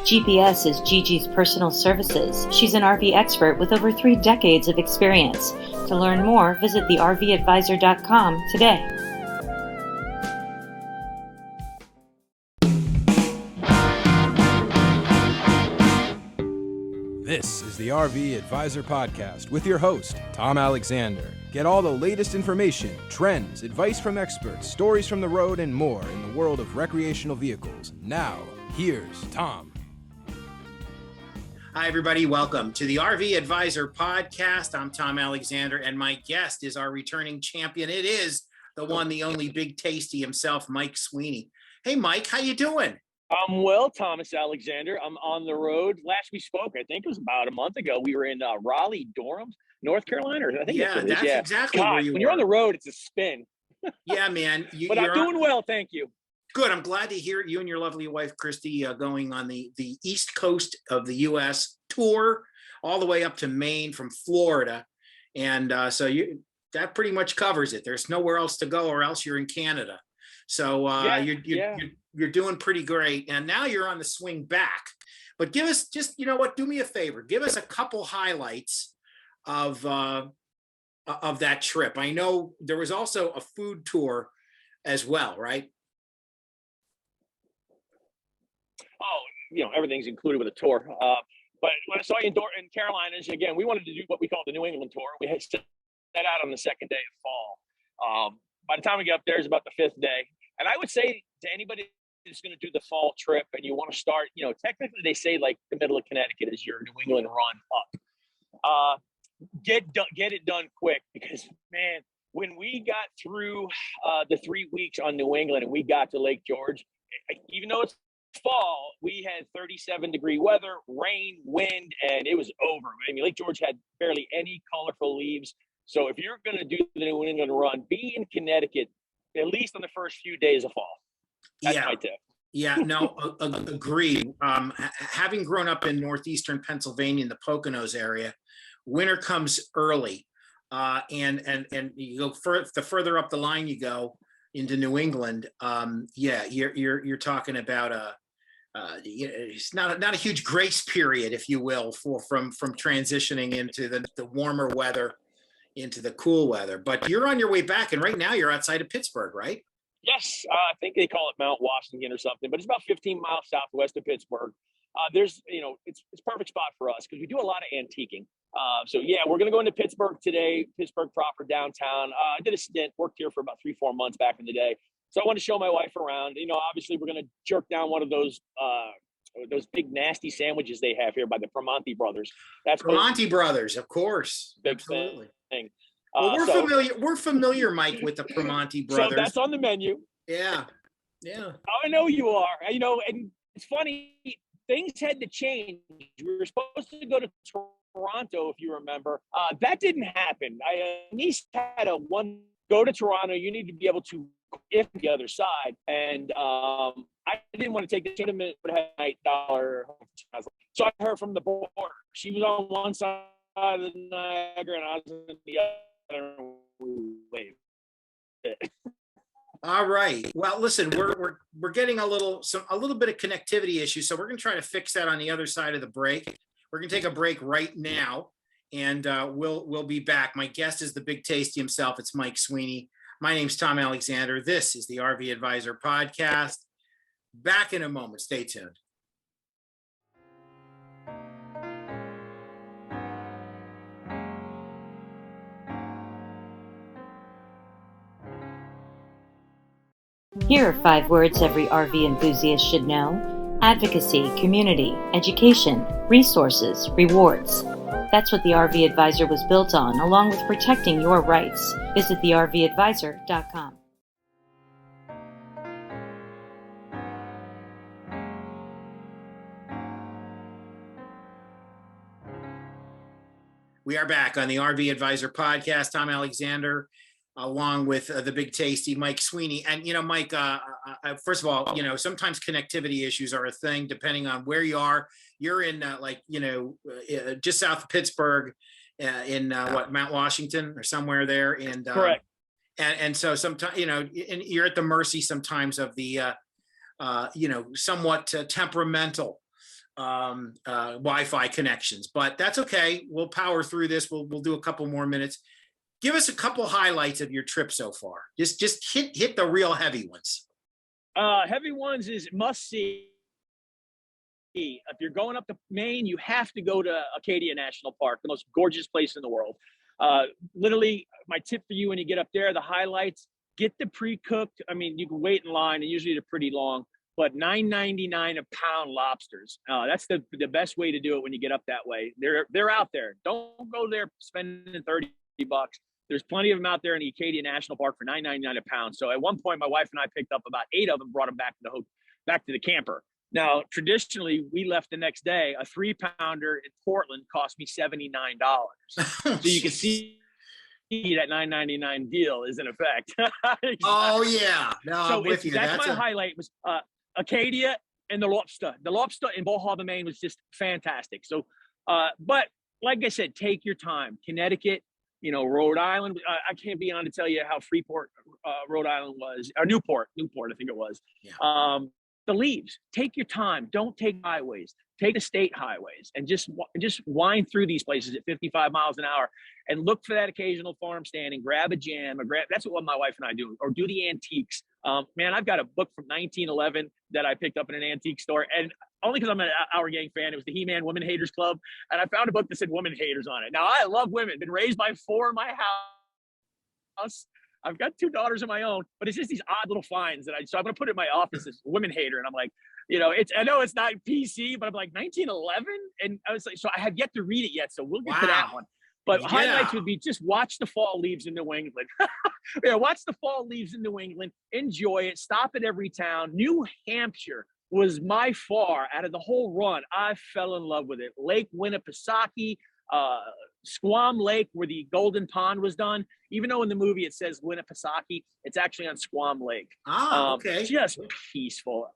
GPS is Gigi's personal services. She's an RV expert with over 3 decades of experience. To learn more, visit the RVadvisor.com today. This is the RV Advisor Podcast with your host, Tom Alexander. Get all the latest information, trends, advice from experts, stories from the road, and more in the world of recreational vehicles. Now, here's Tom. Hi, everybody. Welcome to the RV Advisor Podcast. I'm Tom Alexander, and my guest is our returning champion. It is the one, the only Big Tasty himself, Mike Sweeney. Hey, Mike, how you doing? I'm well, Thomas Alexander. I'm on the road. Last we spoke, I think it was about a month ago. We were in Raleigh, Durham, North Carolina. I think that's yeah. exactly God, where you when were. You're on the road, it's a spin. Yeah, man. But I'm doing well, thank you. Good. I'm glad to hear you and your lovely wife, Christy, going on the East Coast of the U.S. tour, all the way up to Maine from Florida. And so that pretty much covers it. There's nowhere else to go, or else you're in Canada. So you're doing pretty great. And now you're on the swing back. But give us just, do me a favor. Give us a couple highlights of that trip. I know there was also a food tour as well, right? Oh, everything's included with a tour. But when I saw you in Carolinas, again, we wanted to do what we call the New England tour. We had set that out on the second day of fall. By the time we get up there, it's about the 5th day. And I would say to anybody who's going to do the fall trip and you want to start, technically they say like the middle of Connecticut is your New England run up. Get it done quick, because, man, when we got through the 3 weeks on New England and we got to Lake George, even though it's fall, we had 37-degree weather, rain, wind, and it was over. I mean, Lake George had barely any colorful leaves. So if you're going to do the New England run, be in Connecticut at least on the first few days of fall. That's my tip. Yeah, no, agreed. Having grown up in northeastern Pennsylvania in the Poconos area, winter comes early, and you go the further up the line you go into New England. You're talking about it's not a huge grace period, if you will, from transitioning into the warmer weather into the cool weather. But you're on your way back, and right now you're outside of Pittsburgh, right? Yes, I think they call it Mount Washington or something, but it's about 15 miles southwest of Pittsburgh. There's, it's a perfect spot for us because we do a lot of antiquing. We're going to go into Pittsburgh today, Pittsburgh proper downtown. I did a stint, worked here for about 3-4 months back in the day. So I want to show my wife around. Obviously we're going to jerk down one of those big nasty sandwiches they have here by the Primanti brothers. That's Primanti brothers, of course. Absolutely. Thing. Well, we're familiar, Mike, with the Primanti brothers. So that's on the menu. Yeah. I know you are. And it's funny, things had to change. We were supposed to go to Toronto, if you remember. That didn't happen. My niece had go to Toronto. You need to be able to if the other side. And I didn't want to take the tournament, but had $9. So I heard from the border. She was on one side of the Niagara and I was on the other. All right. Well, listen, we're getting a little bit of connectivity issues, so we're going to try to fix that on the other side of the break. We're going to take a break right now, and we'll be back. My guest is the Big Tasty himself. It's Mike Sweeney. My name's Tom Alexander. This is the RV Advisor Podcast. Back in a moment. Stay tuned. Here are 5 words every RV enthusiast should know: advocacy, community, education, resources, rewards. That's what the RV Advisor was built on, along with protecting your rights. Visit theRVadvisor.com. We are back on the RV Advisor Podcast. Tom Alexander, along with the Big Tasty, Mike Sweeney. And, Mike, first of all, sometimes connectivity issues are a thing depending on where you are. You're in just south of Pittsburgh in Mount Washington or somewhere there. And correct. And so sometimes, and you're at the mercy sometimes of the, somewhat temperamental Wi-Fi connections, but that's okay. We'll power through this. We'll do a couple more minutes. Give us a couple highlights of your trip so far. Just hit the real heavy ones. Heavy ones is must see. If you're going up to Maine, you have to go to Acadia National Park, the most gorgeous place in the world. Literally, my tip for you when you get up there, the highlights, get the pre-cooked. I mean, you can wait in line, and usually they're pretty long, but $9.99 a pound lobsters. That's the best way to do it when you get up that way. They're out there. Don't go there spending $30. There's plenty of them out there in the Acadia National Park for $9.99 a pound. So at one point, my wife and I picked up about 8 of them, brought them back to the camper. Now, traditionally, we left the next day. A 3-pounder in Portland cost me $79. So you can see that $9.99 deal is in effect. Exactly. Oh yeah, no, so I'm with you. That's my highlight was Acadia and the lobster. The lobster in Bal Harbour, Maine was just fantastic. So, but like I said, take your time. Connecticut, Rhode Island. I can't be on to tell you how Freeport, Rhode Island was, or Newport, I think it was. Yeah. The leaves, take your time. Don't take highways. Take the state highways and just wind through these places at 55 miles an hour and look for that occasional farm stand and grab a jam. That's what my wife and I do, or do the antiques. Man, I've got a book from 1911 that I picked up in an antique store, and only because I'm an Our Gang fan. It was the He-Man Women Haters Club, and I found a book that said Women Haters on it. Now, I love women. Been raised by 4 in my house. I've got 2 daughters of my own, but it's just these odd little finds so I'm going to put it in my office as women hater. And I'm like, I know it's not PC, but I'm like 1911. And I was like, so I have yet to read it yet. So we'll get to that one. But highlights would be just watch the fall leaves in New England. Watch the fall leaves in New England. Enjoy it. Stop at every town. New Hampshire was by far, out of the whole run, I fell in love with it. Lake Winnipesaukee, Squam Lake, where the Golden Pond was done. Even though in the movie it says Winnipesaukee, it's actually on Squam Lake. Okay. Just peaceful.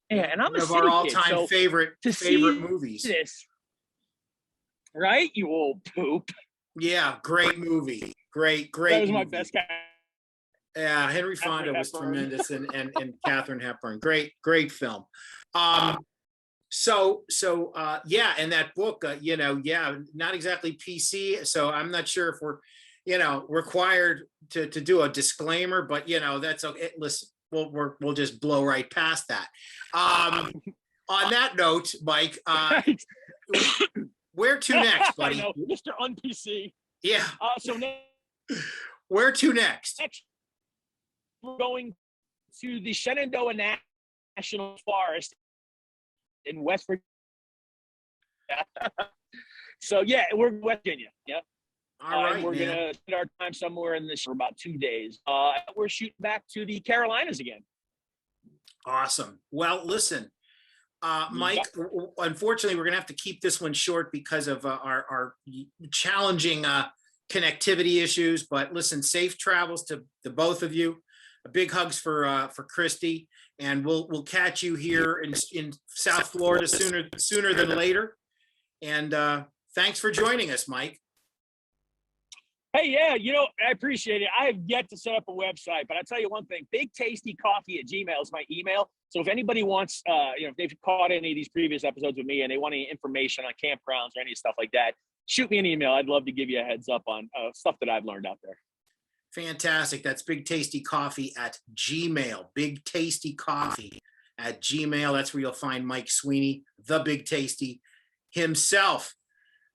Yeah, and I'm one a of our all-time so favorite movies. This, right? You old poop. Yeah, great movie. Great. That was my movie. best guy. Yeah, Henry Fonda was tremendous, and Katharine Hepburn. Great film. So and that book, not exactly PC. So I'm not sure if we're, required to do a disclaimer, but that's okay. Listen, we'll just blow right past that. On that note, Mike, where to next, buddy? I know, Mr. Un-PC. Yeah. So where to next? Next, we're going to the Shenandoah National Forest in West Virginia. So yeah, we're in West Virginia. Yeah. All right. We're gonna spend our time somewhere in this for about 2 days. We're shooting back to the Carolinas again. Awesome. Well, listen, Mike. Unfortunately, we're gonna have to keep this one short because of our challenging connectivity issues. But listen, safe travels to the both of you. Big hugs for Christy, and we'll catch you here in South Florida sooner than later. And thanks for joining us, Mike. Hey, yeah, I appreciate it. I have yet to set up a website, but I'll tell you one thing, bigtastycoffee@gmail is my email. So if anybody wants, if they've caught any of these previous episodes with me and they want any information on campgrounds or any stuff like that, shoot me an email. I'd love to give you a heads up on stuff that I've learned out there. Fantastic. That's bigtastycoffee@gmail. Bigtastycoffee@gmail. That's where you'll find Mike Sweeney, the Big Tasty himself.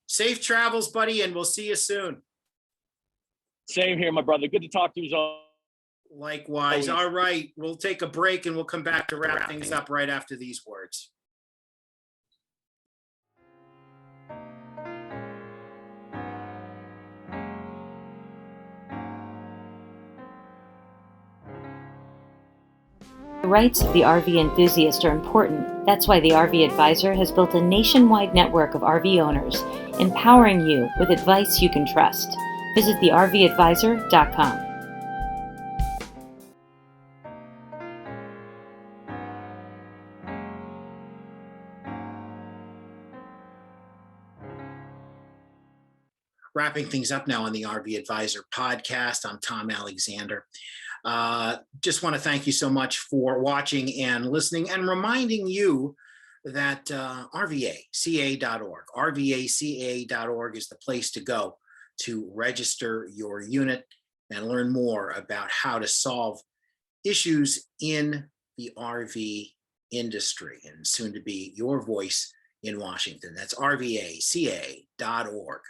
Safe travels, buddy, and we'll see you soon. Same here, my brother. Good to talk to you as always. Likewise. All right. We'll take a break and we'll come back to wrap things up right after these words. The rights of the RV enthusiast are important. That's why the RV Advisor has built a nationwide network of RV owners, empowering you with advice you can trust. Visit thervadvisor.com. Wrapping things up now on the RV Advisor podcast. I'm Tom Alexander. Just want to thank you so much for watching and listening, and reminding you that RVACA.org. RVACA.org is the place to go to register your unit and learn more about how to solve issues in the RV industry, and soon to be your voice in Washington. That's RVACA.org.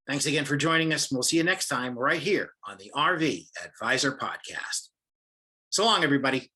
Thanks again for joining us. We'll see you next time right here on the RV Advisor Podcast. So long, everybody.